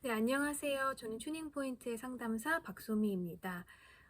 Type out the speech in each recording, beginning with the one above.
네, 안녕하세요. 저는 튜닝포인트의 상담사 박소미입니다.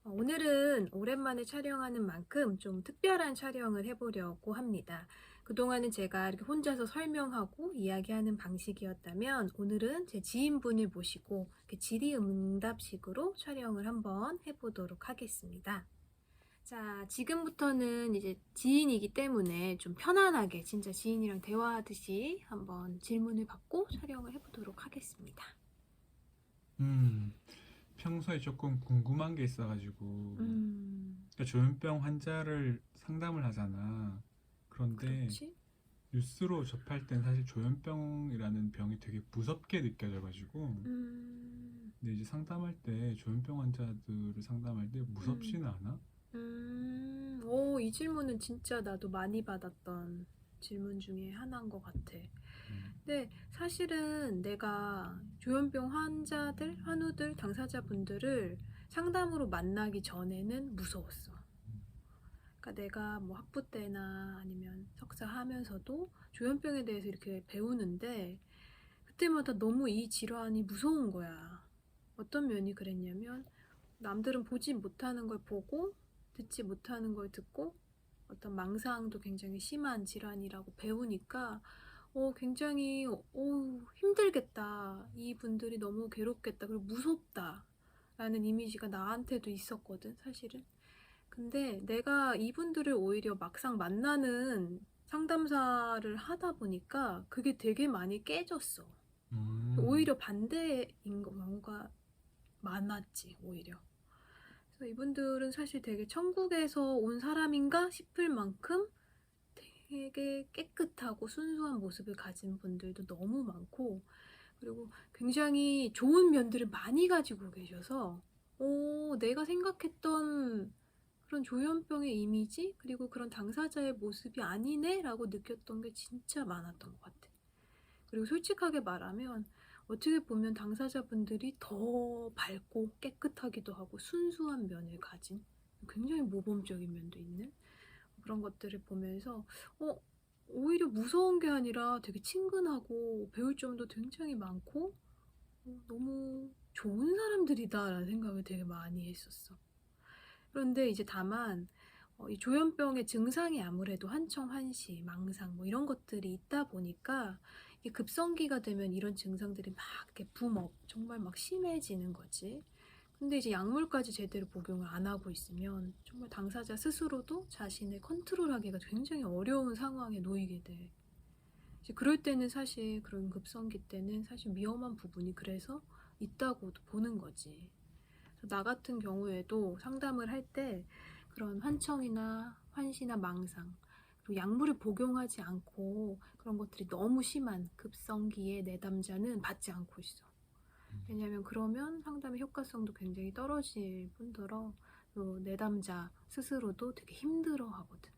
오늘은 오랜만에 촬영하는 만큼 좀 특별한 촬영을 해보려고 합니다. 그동안은 제가 이렇게 혼자서 설명하고 이야기하는 방식이었다면 오늘은 제 지인분을 모시고 이렇게 질의응답식으로 촬영을 한번 해보도록 하겠습니다. 자, 지금부터는 이제 지인이기 때문에 좀 편안하게 진짜 지인이랑 대화하듯이 한번 질문을 받고 촬영을 해보도록 하겠습니다. 음, 평소에 조금 궁금한 게 있어가지고, 음, 그러니까 조현병 환자를 상담을 하잖아. 그런데 그렇지? 뉴스로 접할 땐 사실 조현병이라는 병이 되게 무섭게 느껴져가지고, 음, 근데 이제 상담할 때 조현병 환자들을 상담할 때 음, 무섭지는 않아? 오, 이 질문은 진짜 나도 많이 받았던 질문 중에 하나인 것 같아. 음, 근데 사실은 내가 조현병 환자들, 환우들, 당사자분들을 상담으로 만나기 전에는 무서웠어. 그러니까 내가 뭐 학부 때나 아니면 석사 하면서도 조현병에 대해서 이렇게 배우는데 그때마다 너무 이 질환이 무서운 거야. 어떤 면이 그랬냐면 남들은 보지 못하는 걸 보고 듣지 못하는 걸 듣고 어떤 망상도 굉장히 심한 질환이라고 배우니까 굉장히 힘들겠다. 이분들이 너무 괴롭겠다. 그리고 무섭다. 라는 이미지가 나한테도 있었거든, 사실은. 근데 내가 이분들을 오히려 막상 만나는 상담사를 하다 보니까 그게 되게 많이 깨졌어. 음, 오히려 반대인 경우가 많았지, 오히려. 그래서 이분들은 사실 되게 천국에서 온 사람인가 싶을 만큼 되게 깨끗하고 순수한 모습을 가진 분들도 너무 많고, 그리고 굉장히 좋은 면들을 많이 가지고 계셔서, 내가 생각했던 그런 조현병의 이미지, 그리고 그런 당사자의 모습이 아니네? 라고 느꼈던 게 진짜 많았던 것 같아. 그리고 솔직하게 말하면 어떻게 보면 당사자분들이 더 밝고 깨끗하기도 하고 순수한 면을 가진 굉장히 모범적인 면도 있는 그런 것들을 보면서 어, 오히려 무서운 게 아니라 되게 친근하고 배울 점도 굉장히 많고 너무 좋은 사람들이다라는 생각을 되게 많이 했었어. 그런데 이제 다만 이 조현병의 증상이 아무래도 환청, 환시, 망상 뭐 이런 것들이 있다 보니까 이 급성기가 되면 이런 증상들이 막 이렇게 붐업 정말 막 심해지는 거지. 근데 이제 약물까지 제대로 복용을 안 하고 있으면 정말 당사자 스스로도 자신을 컨트롤하기가 굉장히 어려운 상황에 놓이게 돼. 이제 그럴 때는 사실 그런 급성기 때는 사실 위험한 부분이 그래서 있다고도 보는 거지. 나 같은 경우에도 상담을 할 때 그런 환청이나 환시나 망상 그리고 약물을 복용하지 않고 그런 것들이 너무 심한 급성기의 내담자는 받지 않고 있어. 왜냐면 그러면 상담의 효과성도 굉장히 떨어질 뿐더러 또 내담자 스스로도 되게 힘들어 하거든.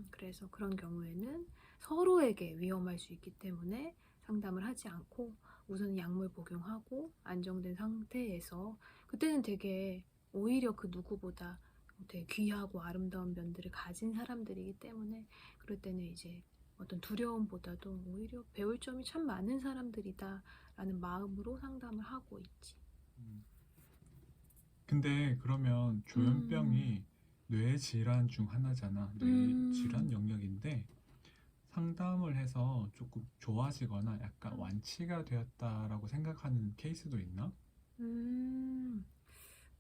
그래서 그런 경우에는 서로에게 위험할 수 있기 때문에 상담을 하지 않고 우선 약물 복용하고 안정된 상태에서 그때는 되게 오히려 그 누구보다 되게 귀하고 아름다운 면들을 가진 사람들이기 때문에 그럴 때는 이제 어떤 두려움보다도 오히려 배울 점이 참 많은 사람들이다 라는 마음으로 상담을 하고 있지. 음. 근데 그러면 음, 조현병이 뇌 질환 중 하나잖아. 뇌 질환 음, 영역인데, 상담을 해서 조금 좋아지거나 약간 완치가 되었다라고 생각하는 케이스도 있나? 음.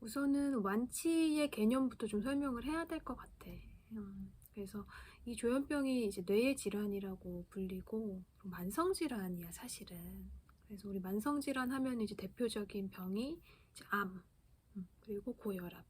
우선은 완치의 개념부터 좀 설명을 해야 될 것 같아. 그래서 이 조현병이 이제 뇌의 질환이라고 불리고 만성 질환이야 사실은. 그래서 우리 만성 질환 하면 이제 대표적인 병이 이제 암, 그리고 고혈압.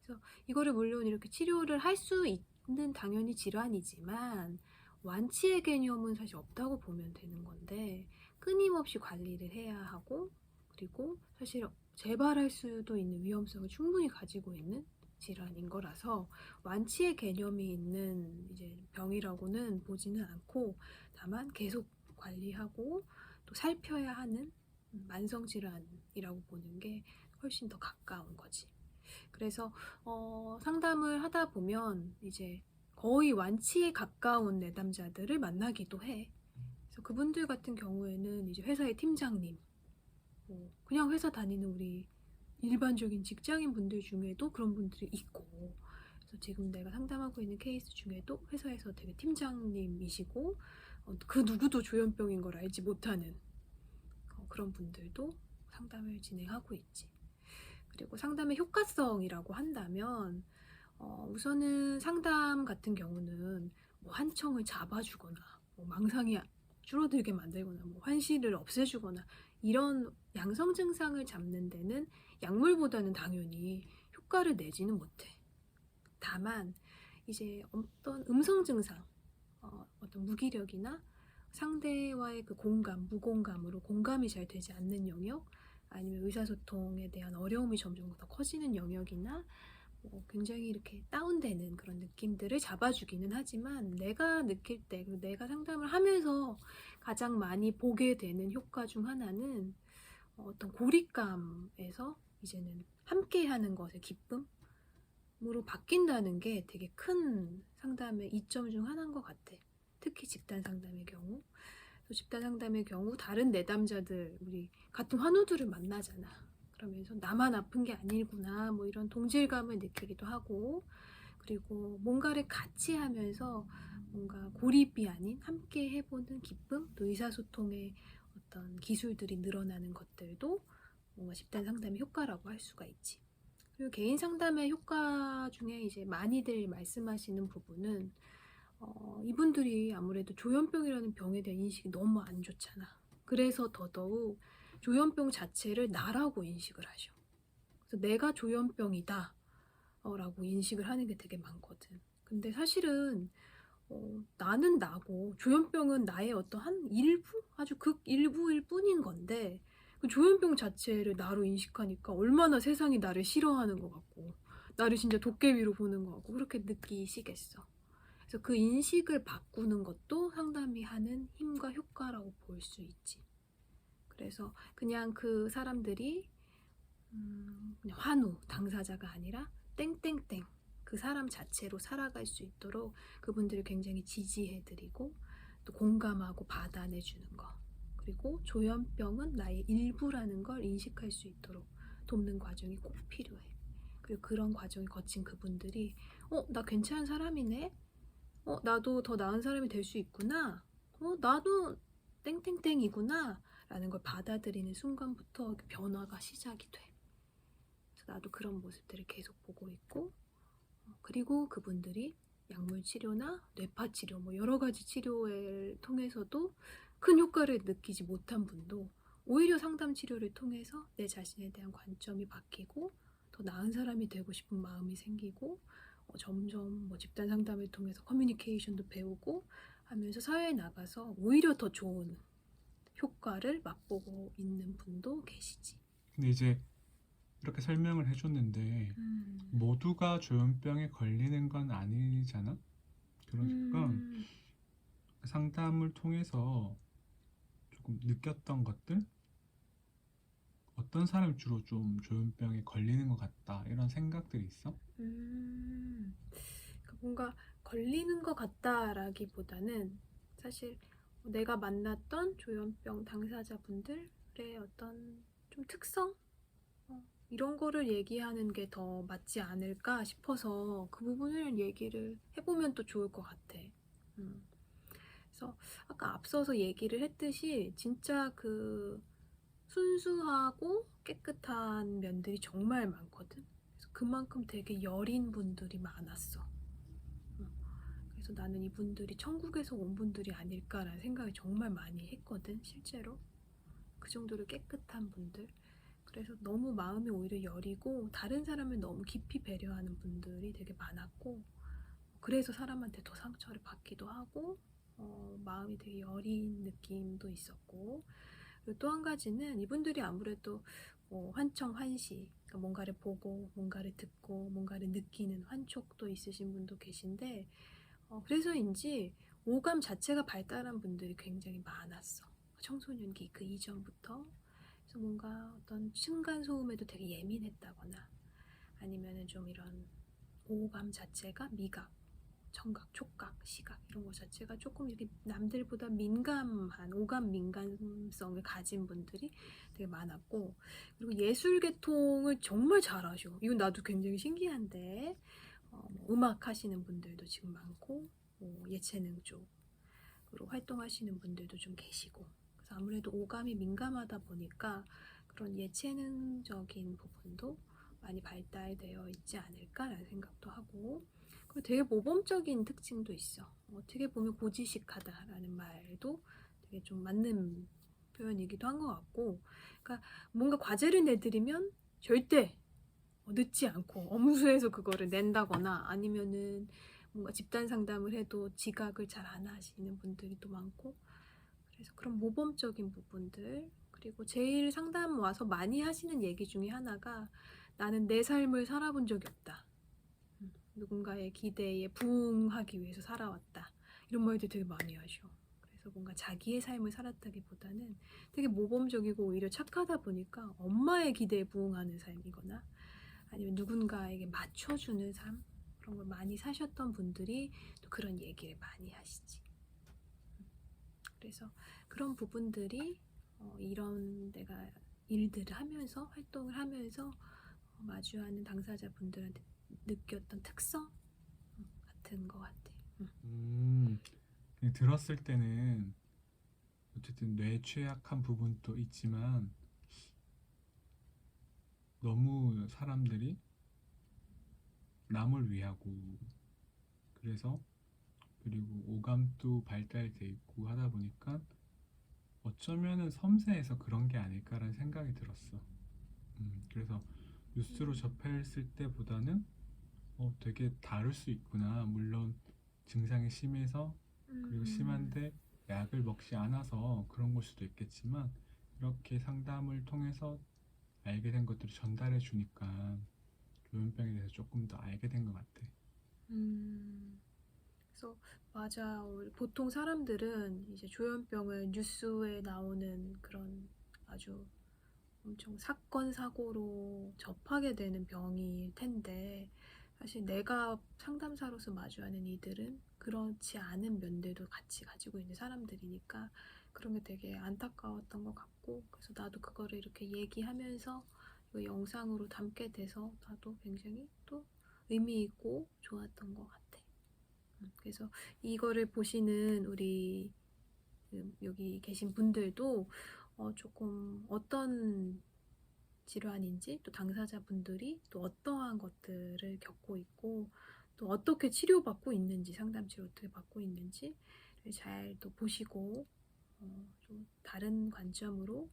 그래서 이거를 물론 이렇게 치료를 할 수 있는 당연히 질환이지만 완치의 개념은 사실 없다고 보면 되는 건데 끊임없이 관리를 해야 하고 그리고 사실 재발할 수도 있는 위험성을 충분히 가지고 있는 질환인 거라서 완치의 개념이 있는 이제 병이라고는 보지는 않고 다만 계속 관리하고 또 살펴야 하는 만성 질환이라고 보는 게 훨씬 더 가까운 거지. 그래서 상담을 하다 보면 이제 거의 완치에 가까운 내담자들을 만나기도 해. 그래서 그분들 같은 경우에는 이제 회사의 팀장님, 뭐 그냥 회사 다니는 우리 일반적인 직장인 분들 중에도 그런 분들이 있고, 그래서 지금 내가 상담하고 있는 케이스 중에도 회사에서 되게 팀장님이시고 그 누구도 조현병인 걸 알지 못하는 그런 분들도 상담을 진행하고 있지. 그리고 상담의 효과성이라고 한다면 우선은 상담 같은 경우는 뭐 한청을 잡아주거나 뭐 망상이 줄어들게 만들거나 뭐 환시를 없애주거나 이런 양성 증상을 잡는 데는 약물보다는 당연히 효과를 내지는 못해. 다만 이제 어떤 음성 증상, 어떤 무기력이나 상대와의 그 공감, 무공감으로 공감이 잘 되지 않는 영역, 아니면 의사소통에 대한 어려움이 점점 더 커지는 영역이나 굉장히 이렇게 다운되는 그런 느낌들을 잡아주기는 하지만, 내가 느낄 때, 그리고 내가 상담을 하면서 가장 많이 보게 되는 효과 중 하나는 어떤 고립감에서 이제는 함께하는 것의 기쁨으로 바뀐다는 게 되게 큰 상담의 이점 중 하나인 것 같아. 특히 집단 상담의 경우. 집단 상담의 경우 다른 내담자들, 우리 같은 환우들을 만나잖아. 그러면서 나만 아픈 게 아니구나, 뭐 이런 동질감을 느끼기도 하고, 그리고 뭔가를 같이 하면서 뭔가 고립이 아닌 함께 해보는 기쁨, 또 의사소통의 어떤 기술들이 늘어나는 것들도 뭔가 집단 상담의 효과라고 할 수가 있지. 그리고 개인 상담의 효과 중에 이제 많이들 말씀하시는 부분은 이분들이 아무래도 조현병이라는 병에 대한 인식이 너무 안 좋잖아. 그래서 더더욱 조현병 자체를 나라고 인식을 하셔. 그래서 내가 조현병이다 라고 인식을 하는 게 되게 많거든. 근데 사실은 나는 나고 조현병은 나의 어떠한 일부? 아주 극일부일 뿐인 건데, 그 조현병 자체를 나로 인식하니까 얼마나 세상이 나를 싫어하는 것 같고 나를 진짜 도깨비로 보는 것 같고 그렇게 느끼시겠어. 그래서 그 인식을 바꾸는 것도 상담이 하는 힘과 효과라고 볼 수 있지. 그래서 그냥 그 사람들이 그냥 환우, 당사자가 아니라 땡땡땡 그 사람 자체로 살아갈 수 있도록 그분들을 굉장히 지지해드리고 또 공감하고 받아내주는 거, 그리고 조현병은 나의 일부라는 걸 인식할 수 있도록 돕는 과정이 꼭 필요해. 그리고 그런 과정을 거친 그분들이 나 괜찮은 사람이네, 나도 더 나은 사람이 될 수 있구나, 나도 땡땡땡이구나 라는 걸 받아들이는 순간부터 변화가 시작이 돼. 그래서 나도 그런 모습들을 계속 보고 있고, 그리고 그분들이 약물 치료나 뇌파 치료, 뭐 여러 가지 치료를 통해서도 큰 효과를 느끼지 못한 분도 오히려 상담 치료를 통해서 내 자신에 대한 관점이 바뀌고 더 나은 사람이 되고 싶은 마음이 생기고, 점점 뭐 집단 상담을 통해서 커뮤니케이션도 배우고 하면서 사회에 나가서 오히려 더 좋은 효과를 맛보고 있는 분도 계시지. 근데 이제 이렇게 설명을 해줬는데 모두가 조현병에 걸리는 건 아니잖아. 그러니까 상담을 통해서 조금 느꼈던 것들, 어떤 사람이 주로 좀 조현병에 걸리는 것 같다 이런 생각들이 있어? 뭔가 걸리는 것 같다라기보다는 사실 내가 만났던 조현병 당사자분들의 어떤 좀 특성? 이런 거를 얘기하는 게 더 맞지 않을까 싶어서 그 부분을 얘기를 해보면 또 좋을 것 같아. 그래서 아까 앞서서 얘기를 했듯이 진짜 그 순수하고 깨끗한 면들이 정말 많거든. 그래서 그만큼 되게 여린 분들이 많았어. 그래서 나는 이분들이 천국에서 온 분들이 아닐까라는 생각을 정말 많이 했거든, 실제로. 그 정도로 깨끗한 분들. 그래서 너무 마음이 오히려 여리고 다른 사람을 너무 깊이 배려하는 분들이 되게 많았고, 그래서 사람한테 더 상처를 받기도 하고 마음이 되게 여린 느낌도 있었고, 그리고 또 한 가지는 이분들이 아무래도 환청, 환시, 그러니까 뭔가를 보고 뭔가를 듣고 뭔가를 느끼는 환촉도 있으신 분도 계신데, 그래서인지 오감 자체가 발달한 분들이 굉장히 많았어. 청소년기 그 이전부터. 그래서 뭔가 어떤 층간소음에도 되게 예민했다거나, 아니면은 좀 이런 오감 자체가 미각, 청각, 촉각, 시각 이런 것 자체가 조금 이렇게 남들보다 민감한 오감 민감성을 가진 분들이 되게 많았고, 그리고 예술 계통을 정말 잘하셔. 이건 나도 굉장히 신기한데 음악 하시는 분들도 지금 많고 예체능 쪽으로 활동하시는 분들도 좀 계시고, 그래서 아무래도 오감이 민감하다 보니까 그런 예체능적인 부분도 많이 발달되어 있지 않을까라는 생각도 하고, 그리고 되게 모범적인 특징도 있어. 어떻게 보면 고지식하다라는 말도 되게 좀 맞는 표현이기도 한 것 같고, 그러니까 뭔가 과제를 내드리면 절대 늦지 않고 엄수해서 그거를 낸다거나, 아니면은 뭔가 집단 상담을 해도 지각을 잘 안 하시는 분들이 또 많고, 그래서 그런 모범적인 부분들, 그리고 제일 상담 와서 많이 하시는 얘기 중에 하나가 나는 내 삶을 살아본 적이 없다. 누군가의 기대에 부응하기 위해서 살아왔다. 이런 말들 되게 많이 하셔. 그래서 뭔가 자기의 삶을 살았다기보다는 되게 모범적이고 오히려 착하다 보니까 엄마의 기대에 부응하는 삶이거나 아니면 누군가에게 맞춰주는 삶, 그런 걸 많이 사셨던 분들이 또 그런 얘기를 많이 하시지. 그래서 그런 부분들이 이런 내가 일들을 하면서 활동을 하면서 마주하는 당사자분들한테 느꼈던 특성 같은 것 같아. 그냥 들었을 때는 어쨌든 뇌 취약한 부분도 있지만 너무 사람들이 남을 위하고, 그래서 그리고 오감도 발달돼 있고 하다 보니까 어쩌면은 섬세해서 그런 게 아닐까라는 생각이 들었어. 그래서 뉴스로 접했을 때보다는 되게 다를 수 있구나. 물론 증상이 심해서 그리고 심한데 약을 먹지 않아서 그런 걸 수도 있겠지만, 이렇게 상담을 통해서 알게 된 것들을 전달해 주니까 조현병에 대해서 조금 더 알게 된 것 같아. 그래서 맞아. 보통 사람들은 이제 조현병을 뉴스에 나오는 그런 아주 엄청 사건 사고로 접하게 되는 병일 텐데, 사실 내가 상담사로서 마주하는 이들은 그렇지 않은 면들도 같이 가지고 있는 사람들이니까 그런 게 되게 안타까웠던 것 같고, 그래서 나도 그거를 이렇게 얘기하면서 이 영상으로 담게 돼서 나도 굉장히 또 의미 있고 좋았던 것 같아. 그래서 이거를 보시는 우리 여기 계신 분들도 조금 어떤 질환인지, 또 당사자분들이 또 어떠한 것들을 겪고 있고 또 어떻게 치료받고 있는지, 상담 치료 어떻게 받고 있는지 잘 또 보시고 좀 다른 관점으로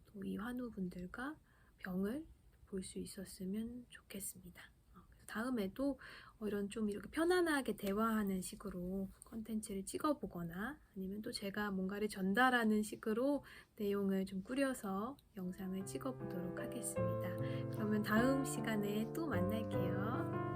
또 이 환우분들과 병을 볼 수 있었으면 좋겠습니다. 그래서 다음에도 이런 좀 이렇게 편안하게 대화하는 식으로 컨텐츠를 찍어보거나, 아니면 또 제가 뭔가를 전달하는 식으로 내용을 좀 꾸려서 영상을 찍어보도록 하겠습니다. 그러면 다음 시간에 또 만날게요.